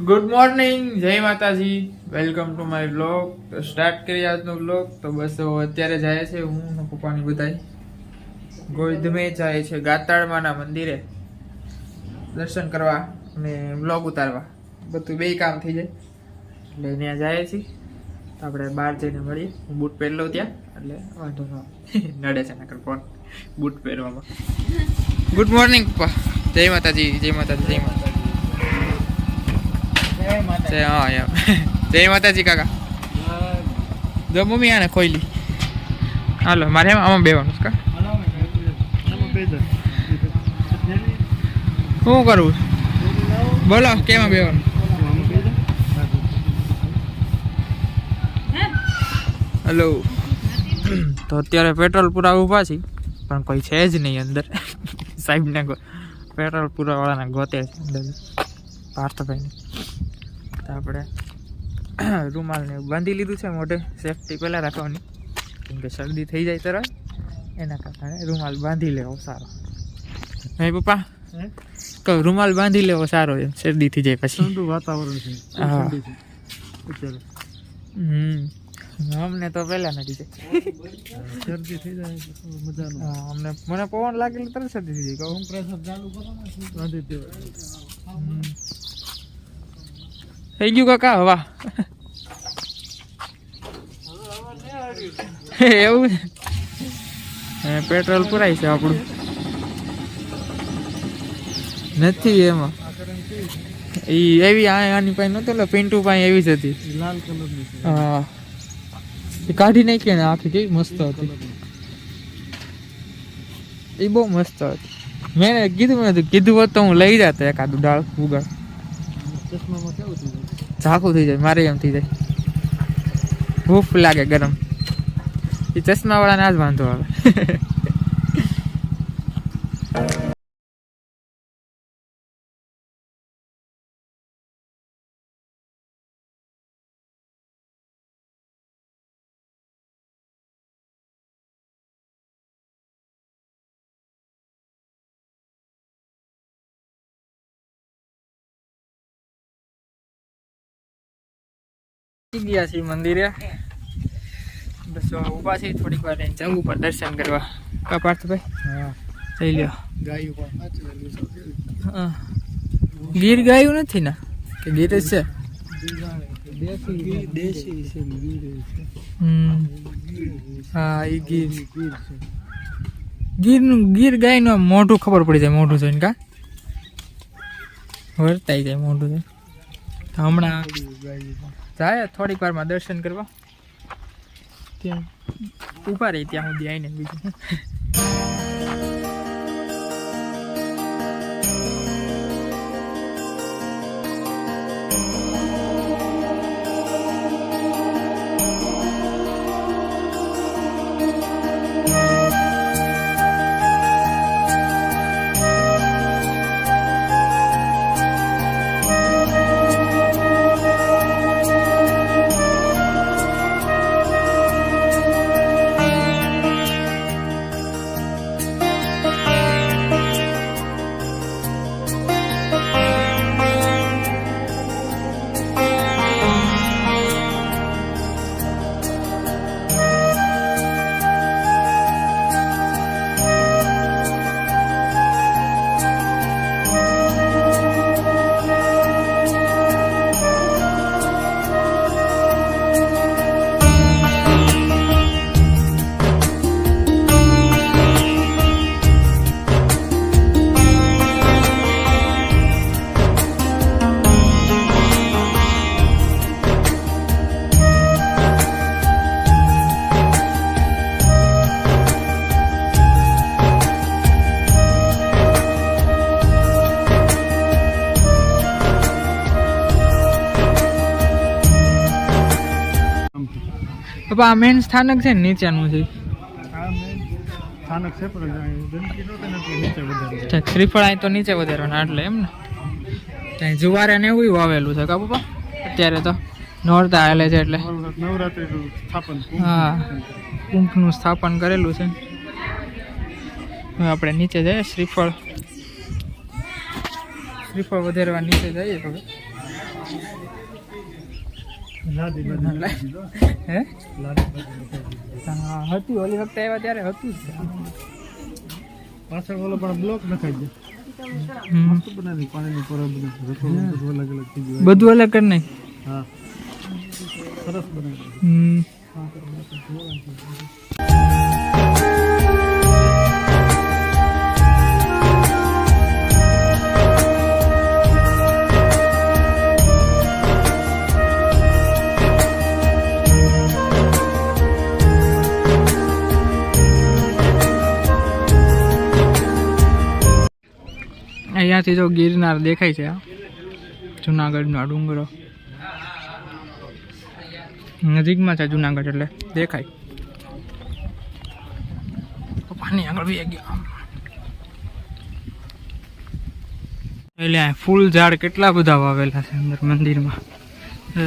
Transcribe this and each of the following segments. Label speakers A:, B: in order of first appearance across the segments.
A: Good morning, જય માતાજી, welcome to my blog. તો સ્ટાર્ટ કરીએ આજનો બ્લોગ. તો બસ અત્યારે જાય છે હું ને પપ્પાની બધાય ગોધમે જાય છે ગાતાળમાના મંદિરે દર્શન કરવા અને બ્લોગ ઉતારવા, બધું બે કામ થઈ જાય એટલે ત્યાં જાય છે. તો આપણે બહાર જઈને મળીએ. હું બૂટ પહેરી લઉં ત્યાં એટલે વાંધો ન નડે છે નકર કોણ બૂટ પહેરવામાં. ગુડ મોર્નિંગ પપ્પા, જય માતાજી, જય માતાજી, જય માતાજી. હા એમ જય માતાજી કાકા. જો મમ્મી આને ખોઈલી હાલો મારે એમ આમાં બેવાનું કા શું કરવું બોલો કેમાં બેવાનું? હેલો. તો અત્યારે પેટ્રોલ પૂરા ઊભા છે પણ કોઈ છે જ નહીં અંદર. સાહેબને પેટ્રોલ પૂરા વાળાને ગોતે છે અંદર પાર્થભાઈને. તો આપણે રૂમાલને બાંધી લીધું છે મોઢે, સેફટી પહેલાં રાખવાની કેમ કે શરદી થઈ જાય તરત, એના કારણે રૂમાલ બાંધી લેવો સારો. હે પપ્પા કહું રૂમાલ બાંધી લેવો સારો એમ, શરદી થઈ જાય પછી. ઠંડુ વાતાવરણ છે. હા અમને તો પહેલાં નથી જાય શરદી થઈ જાય મજાનું. હા અમને મને પવન લાગેલું તરત શરદી થઈ જાય. કહું પ્રેશર ચાલુ કરો બાંધી દેવાય. થઈ ગયું કાકા હવા એવું પેટ્રોલ પુરાય છે આપણું નથી એમાં. એ એવી આની પાસે નતો એટલે પિન્ટુ પાસે એવી જ હતી લાલ કલરની. હા એ કાઢી નાખી ને આખી કેવી મસ્ત હતી. એ બહુ મસ્ત હતી. મેં કીધું હોત તો હું લઈ જતો એકાદું ડાળ ઉગાડ. ચશ્મામાં કેવું થઈ જાય? ઝાંખું થઈ જાય મારે એમ થઈ જાય, ભૂખ લાગે ગરમ. એ ચશ્મા વાળાને આ જ વાંધો આવે. ગયા છીએ મંદિરે, બસ ઉભા છીએ થોડીક વાર જવું ઉપર દર્શન કરવા. કા પાર્થભાઈ? હા જઈ લ્યો. ગાયું હા ગીર ગાયું નથી ને કે ગીર જ છે? હા એ ગીર ગીરનું ગીર ગાયનું મોઢું ખબર પડી જાય, મોઢું જોઈને કા વર્તાઈ જાય મોઢું જોઈને. હમણાં જાય થોડીક વારમાં દર્શન કરવા, ત્યાં ઊભા રહી ત્યાં સુધી આવીને બીજું. આ મેન સ્થાનક છે ને નીચેનું છે સ્થાનક છે પણ શ્રીફળ અહીં તો નીચે વધારવાના એટલે એમ ને ત્યાં જુવારે ને એવું વાવેલું છે કા પપ્પા? અત્યારે તો નોરતા હાલે છે એટલે નવરાત્રિનું સ્થાપન. હા કુંભનું સ્થાપન કરેલું છે. હવે આપણે નીચે જઈએ શ્રીફળ વધારવા નીચે જઈએ હવે. હે હા હતી ઓલી વખતે આવ્યા ત્યારે હતું જ
B: પાછળ ઓલો પણ બ્લોક નખાઈ દે મસ્ત બનાવી પાણીની પર બધું અલગ અલગ થઈ ગયું
A: બધું અલગ કરી નાખ
B: હા સરસ બનાવી
A: અહીંયાથી જો ગિરનાર દેખાય છે જુનાગઢનો ડુંગરો નજીકમાં છે જુનાગઢ એટલે દેખાય પાણી આગળ બી ગયા એટલે ફૂલ ઝાડ કેટલા બધા વાવેલા છે અંદર મંદિરમાં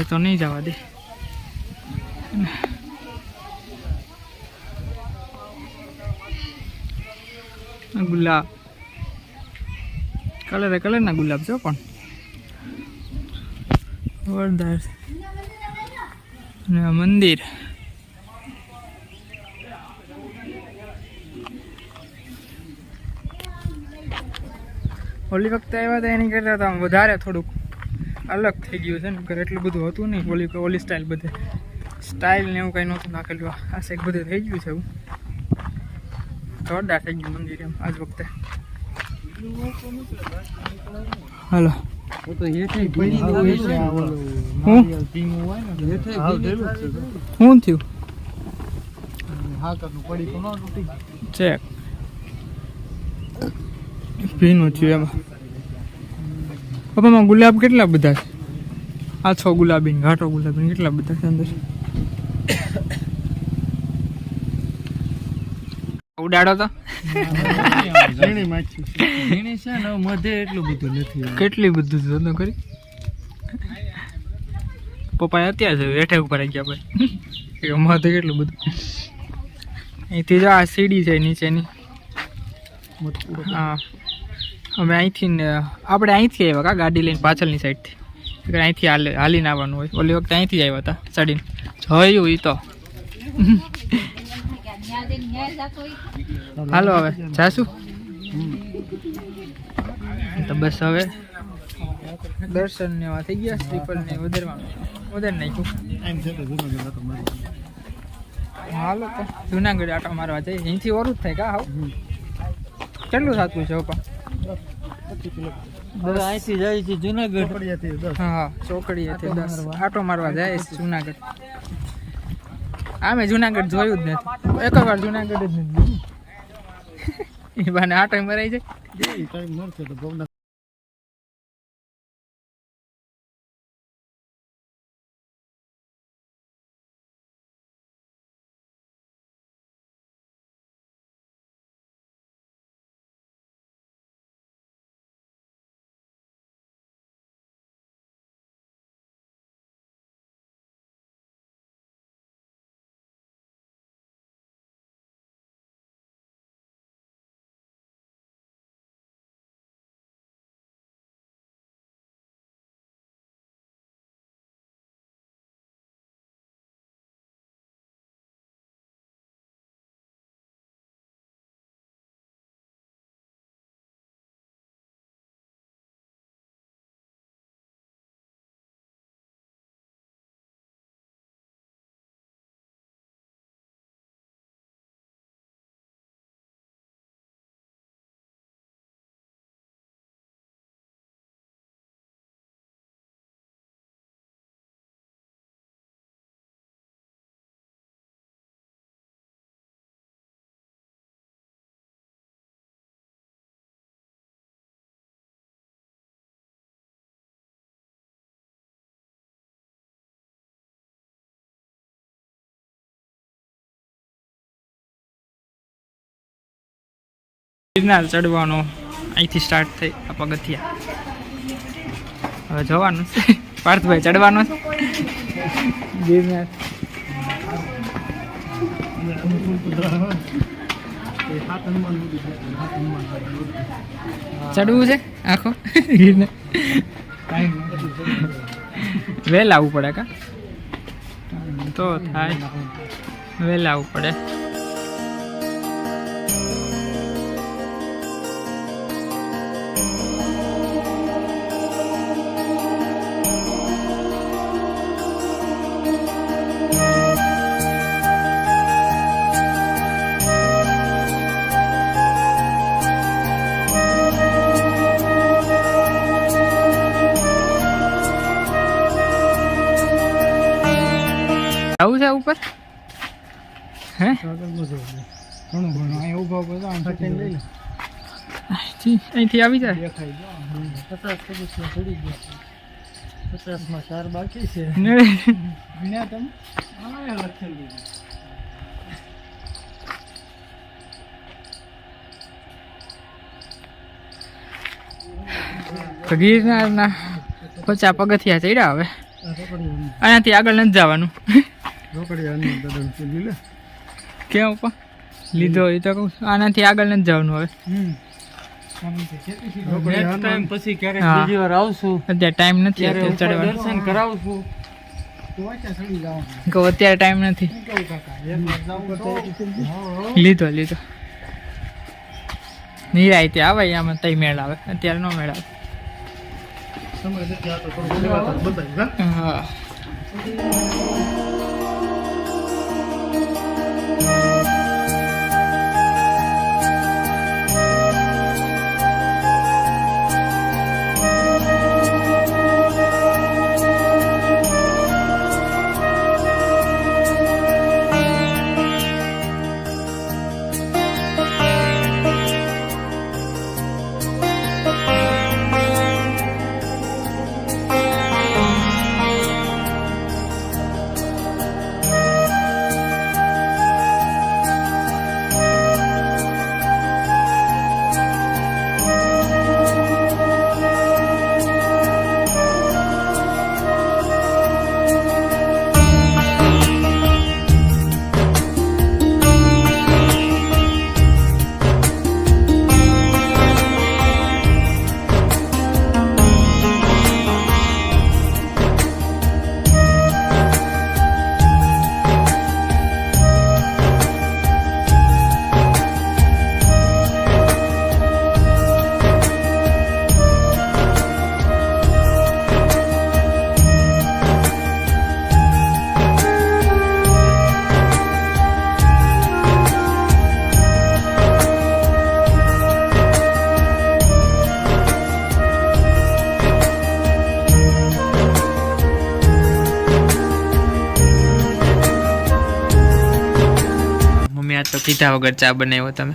A: તો નહીં જવા દે ગુલાબ કલરના ગુલાબ છે પણ જોરદાર મંદિર ઓલી વખતે આવ્યા હતા એની કરતા આમ વધારે થોડુંક અલગ થઈ ગયું છે ને કે એટલું બધું હતું નહીં ઓલી સ્ટાઇલ બધે સ્ટાઇલ ને એવું કંઈ નહોતું નાખેલું આ શેક બધું થઈ ગયું છે એવું જોરદાર થઈ ગયું મંદિર એમ આજ વખતે હાલો શું થયું ચેક ભીનું થયું એમાં પપ્પામાં ગુલાબ કેટલા બધા છે આછો ગુલાબી ઘાટો ગુલાબી કેટલા બધા છે અંદર ઉડાડો તો કેટલી બધું છે કરી પપ્પા અત્યારે રેઠે ઉપર આવી ગયા ભાઈ મધે કેટલું બધું અહીંથી જો આ સીડી છે નીચેની હા અમે અહીંથી આપણે અહીંથી આવ્યા કા ગાડી લઈને પાછળની સાઈડથી અહીંથી હાલીને આવવાનું હોય ઓલી વખતે અહીંથી આવ્યા હતા ચડીને જોયું એ તો હાલો હવે જાશું તો બસ હવે દર્શન ને એવા થઈ ગયા શ્રીફળ ને વધારવાનું હાલો તો જુનાગઢ આટો મારવા જઈએ અહીંથી ઓરું જ થાય કા હાવ કેટલું થતું છે
B: અહીંથી જાય છે જુનાગઢ
A: હા ચોકડીએથી 10 આટો મારવા જાય છે જુનાગઢ આમે જુનાગઢ જોયું જ નથી એક વાર જુનાગઢ જ નથી એ બાને આટો મરાઈ જાય ગિરનાર ચડવાનો અહીંથી સ્ટાર્ટ થઈ આ પગથિયા હવે જવાનું છે પાર્થભાઈ ચડવાનો છે ગિરનાર ચડવું છે આખો ગિરનાર વહેલા આવવું પડે કા તો થાય વહેલા આવવું પડે. આવું છે ઉપર હે
B: ઘણું ઘણું અહીં ઉભા ઉભા તો આમ સેકન્ડ લઈ લે
A: અહીંથી આવી જાય
B: દેખાઈ ગયો 50 પગથિયા ચડી ગયા 50 માં 4 બાકી છે વિના તમે આ લખેલું
A: તો ગિરનારના 50 પગથિયા ચડ્યા હવે આનાથી આગળ નથી જવાનું.
B: રોકડી આની બદલ ચલી લે
A: કેમ ઉપર લીધો એ તો કહું છું. આનાથી આગળ નથી જવાનું હવે.
B: નેક્સ્ટ ટાઈમ પછી ક્યારેક
A: હા.
B: બીજી વાર આવશું
A: અત્યારે ટાઈમ નથી
B: ત્યારે ઉપર
A: ચડવાનું.
B: દર્શન કરાવશું તો વાંચા ચડી જવાનું
A: કહું અત્યારે ટાઈમ નથી.
B: શું કહું કાકા એક વાર જાવું તો
A: લીધો નિરાયતે આવે આમાં તઈ મેળ આવે અત્યારે નો મેળ આવે.
B: સમય નથી આ તો થોડું લેવા બતાવી
A: હા મમ્મી આ તો કીધા વગર ચા બનાવ્યો તમે.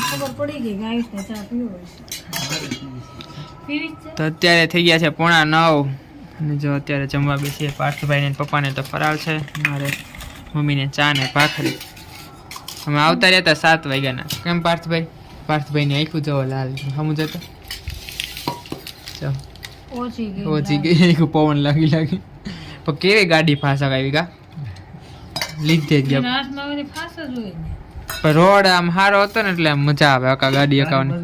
C: ખબર પડી ગઈ કે આયુષને ચા પીવો છે. પીવી જ છે.
A: તો અત્યારે થઈ ગયા છે 8:45 અને જો અત્યારે જમવા બેસીએ. પાર્થભાઈને ને પપ્પાને તો ફરાળ છે, મારે મમ્મીને ચા ને ભાખરી. અમે આવતા રહ્યા હતા 7 વાગ્યાના. કેમ પાર્થભાઈ? પાર્થભાઈને આખું જવો લાલ સમજ હતો
C: ઓછી ગઈ.
A: ઓછી ગઈ આખું પવન લાગી પણ કેવી ગાડી ફાસક આવી કા લીધે જ ગયા.
C: હાથમાં ઓલી ફાસ જ હોય ને.
A: પણ રોડ આમ સારો હતો ને એટલે આમ મજા આવે આખા ગાડી અકાવાની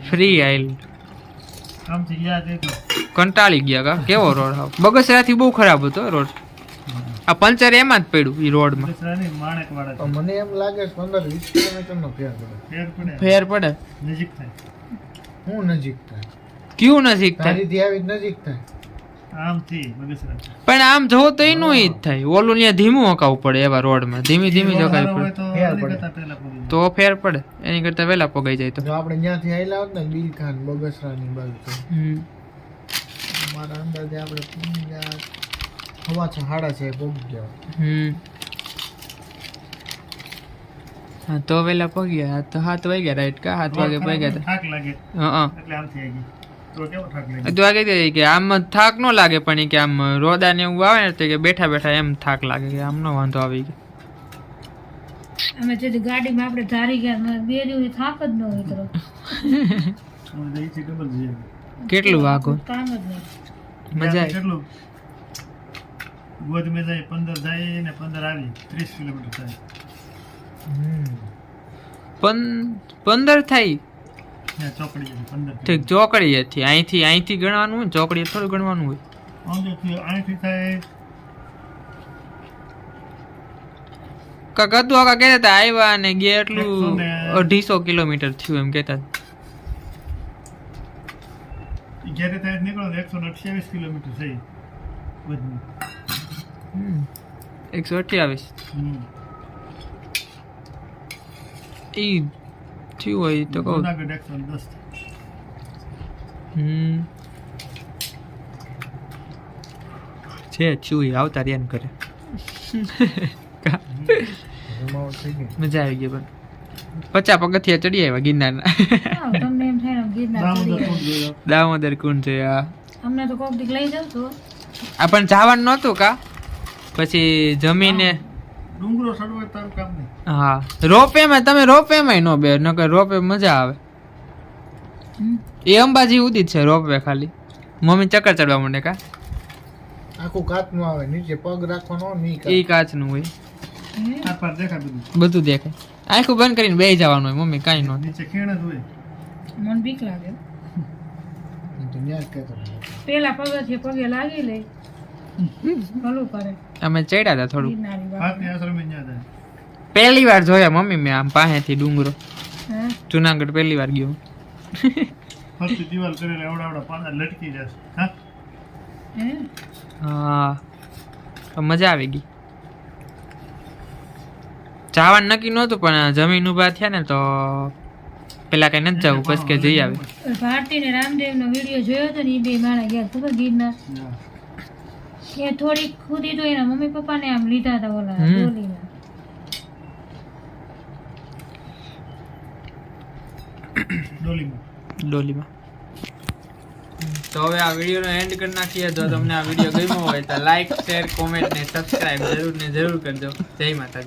A: ફ્રી આઈલ.
B: આમથી યાદ એ તો
A: કંટાળી ગયા કા કેવો રોડ હાવ બગસરાથી બહુ ખરાબ હતો રોડ. આ પંચર એમાં જ પડ્યું એ રોડમાં.
B: દસરાની માણેકવાડા છે.
D: મને એમ લાગે છે 15-20 કિલોમીટરનો ફેર પડે.
B: ફેર પડે
A: ફેર પડે.
B: નજીક થાય
D: હું નજીક થાય
A: ક્યું નજીક થાય?
D: તારીથી આવી જ નજીક થાય.
B: આમથી બગસરા
A: પણ આમ જો તો એનું ઈ જ થાય. ઓલું ત્યાં ધીમું હકાવવું પડે એવા રોડમાં ધીમી ધીમી જકાવી પડે
D: ફેર પડે.
B: કરતા પહેલા પૂરી
A: તો ફેર પડે. એની કરતા વહેલા પગાઈ જાય તો.
D: જો આપણે ત્યાંથી આવેલા હોત ને બિલખાન બગસરાની બાજુ તો
A: હમ.
D: મારા અંદાજે આપણે 6:30 પહોંચી ગયા.
A: હમ હા તો વહેલા પગ્યા. તો 7 વાગ્યા રાઈટ કા 7 વાગે પગ્યા હતા.
B: થાક લાગે
A: હા
B: એટલે આમથી આવી ગઈ તો કેવો થાક લાગે
A: તો વાગે દે કે આમ થાક ન લાગે પણ ઈ કે આમ રોદા ને એવું આવે ને તો કે બેઠા બેઠા એમ થાક લાગે કે આમ નો વાંધો આવી ગયો.
C: અમે જે ગાડીમાં આપણે ધારી ગયા બે દિવસ થાક જ ન હોય તો
B: મને છે ડબલ છે
A: કેટલું વાગો
C: કામ જ નહીં.
A: મજા આવી.
B: કેટલું ગોદ મેં જાય 15 જાય ને 15 આવી 30 કિલોમીટર થાય
A: 15 થાય.
B: ત્યાં ચોકડી છે 15
A: ઠીક ચોકડી હતી અહીંથી ગણવાનું હોય ચોકડી થોડું ગણવાનું હોય.
B: અહીંથી થાય
A: કતું આકા કહેતા હતા આવ્યા અને ગયા એટલું 250 કિલોમીટર થયું એમ કહેતા હતા.
B: જ્યારે ત્યાં નીકળો 128 કિલોમીટર થઈ વધુ.
A: 128 ઈ થયું હોય તો કહું.
B: જુનાગઢ 110.
A: છે છું આવતા રહ્યા ને કરે.
D: જમાવટ થઈ ગઈ.
A: મજા આવી ગઈ પણ 50 પગથિયા ચડી આવ્યા ગિરનારના.
C: હા, તમને એમ થાય ને ગિરનાર
B: દામોદર
C: ચડી
B: કુંડ જોયો.
A: દામોદર કુંડ છે આ.
C: અમને તો કોક દીક લઈ જાવ તો
A: આ પણ જવાનું નહોતું કા પછી જમીને
B: ડુંગરો ચડવો તારું કામ નહીં.
A: હા રોપેમાં તમે રોપેમાં નો બે નકર રોપે મજા આવે. એ અંબાજી ઉદી જ છે રોપવે ખાલી. મમ્મી ચક્કર ચડવા માંડે કા
D: આખું કાચનું આવે નીચે પગ રાખવાનો નહીં
A: એ કાચનું હોય
B: આ પર દેખાય બધું.
A: બધું દેખાય. આખું બંધ કરીને બેસી જવાનું હોય મમ્મી કાંઈ નો
B: નીચે ખીણ જ હોય.
C: મને બીક લાગે
D: તો ન્યા જ કહેતો હતો.
C: પેલા પગથિયે પગે લાગી લે ભલું કરે
A: અમે ચડ્યા હતા થોડું.
C: ગિરનારી વાત
B: હાથની આશ્રમે ન્યા જાય.
A: પહેલી વાર જોયા મમ્મી મેં આમ પાસેથી ડુંગરો.
C: હે
A: જુનાગઢ પહેલી વાર ગયો.
B: ફરતી દિવાલ કરેલા એવડા પાના લટકી જશે. હા
C: હે
A: હા તો મજા આવી ગઈ. જવાનું નક્કી નહોતું પણ જમીન ઉભા થયા ને તો પેલા કઈ નથી જવું બસ કે જઈ આવે.
C: ભારતી ને રામદેવ નો વિડીયો જોયો હતો ને એ બે માણા ગયા ખબર ગિરનાર એ થોડીક ખુદી તો એના મમ્મી પપ્પા ને આમ લીધા હતા ઓલા ડોલીમાં.
A: ડોલીમાં. તો હવે આ વિડીયોનો એન્ડ કરી નાખીએ. જો તમને આ વિડીયો ગમ્યો હોય તો લાઈક શેર કોમેન્ટ ને સબસ્ક્રાઇબ જરૂર કરજો. જય માતાજી.